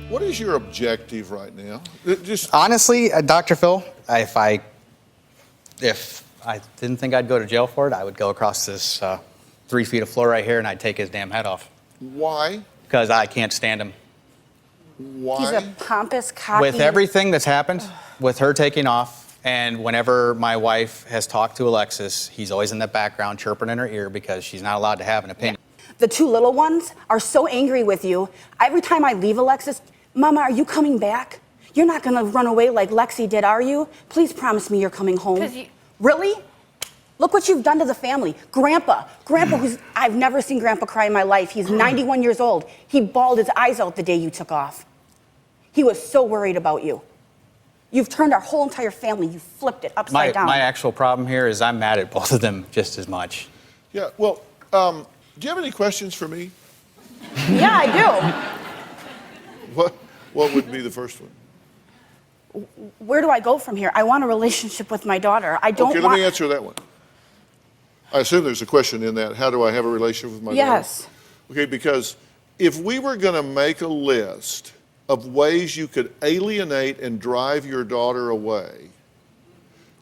What is your objective right now? Just honestly, Dr. Phil, if I didn't think I'd go to jail for it, I would go across this 3 feet of floor right here and I'd take his damn head off. Why? Because I can't stand him. Why? He's a pompous, cocky... With everything that's happened, with her taking off, and whenever my wife has talked to Alexis, he's always in the background chirping in her ear because she's not allowed to have an opinion. The 2 little ones are so angry with you. Every time I leave Alexis, Mama, are you coming back? You're not gonna run away like Lexi did, are you? Please promise me you're coming home. Really? Look what you've done to the family. Grandpa, who's, I've never seen Grandpa cry in my life. He's 91 years old. He bawled his eyes out the day you took off. He was so worried about you. You've turned our whole entire family, you flipped it upside down. My actual problem here is I'm mad at both of them just as much. Yeah, well, do you have any questions for me? Yeah, I do. What would be the first one? Where do I go from here? I want a relationship with my daughter. I don't Okay, let me answer that one. I assume there's a question in that. How do I have a relationship with my daughter? Yes. Okay, because if we were going to make a list of ways you could alienate and drive your daughter away,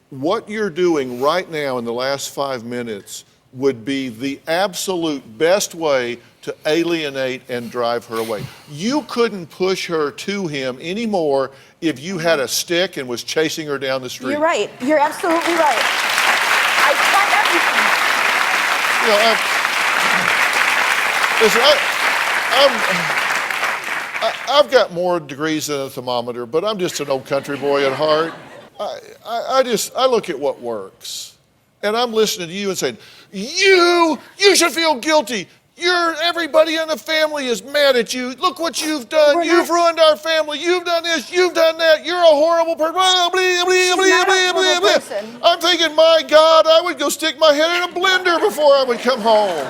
what you're doing right now in the last 5 minutes would be the absolute best way to alienate and drive her away. You couldn't push her to him anymore if you had a stick and was chasing her down the street. You're right. You're absolutely right. I tried everything. You know, listen, I've got more degrees than a thermometer, but I'm just an old country boy at heart. I look at what works. And I'm listening to you and saying, you should feel guilty. Everybody in the family is mad at you. Look what you've done. You've ruined our family. You've done this. You've done that. You're a horrible person. Blah, blah, blah, blah, blah, blah, blah. I'm thinking, my God, I would go stick my head in a blender before I would come home.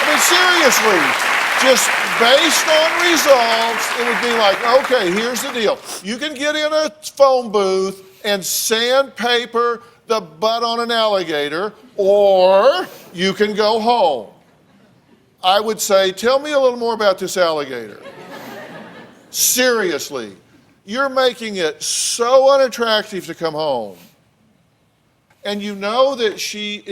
I mean, seriously, just based on results, it would be like, okay, here's the deal. You can get in a phone booth and sandpaper the butt on an alligator, or you can go home. I would say, tell me a little more about this alligator. Seriously, you're making it so unattractive to come home. And you know that she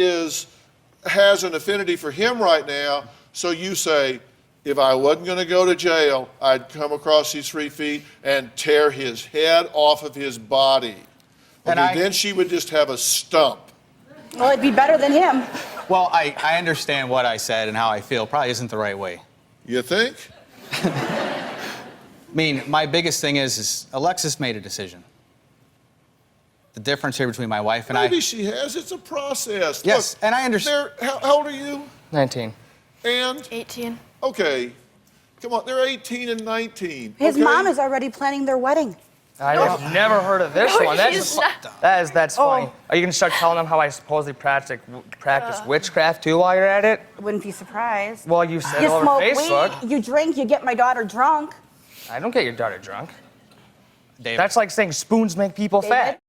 has an affinity for him right now, so you say, if I wasn't going to go to jail, I'd come across these 3 feet and tear his head off of his body. Okay, then she would just have a stump. Well, it'd be better than him. Well, I understand what I said and how I feel. Probably isn't the right way. You think? I mean, my biggest thing is Alexis made a decision. The difference here between my wife and Maybe she has. It's a process. Yes, Look, and I understand. How old are you? 19. And? 18. Okay. Come on, they're 18 and 19. His mom is already planning their wedding. I've never heard of this one. That's funny. Are you gonna start telling them how I supposedly practice witchcraft too while you're at it? Wouldn't be surprised. Well, you said you over smoke Facebook. Weed, you drink, you get my daughter drunk. I don't get your daughter drunk. David. That's like saying spoons make people fat.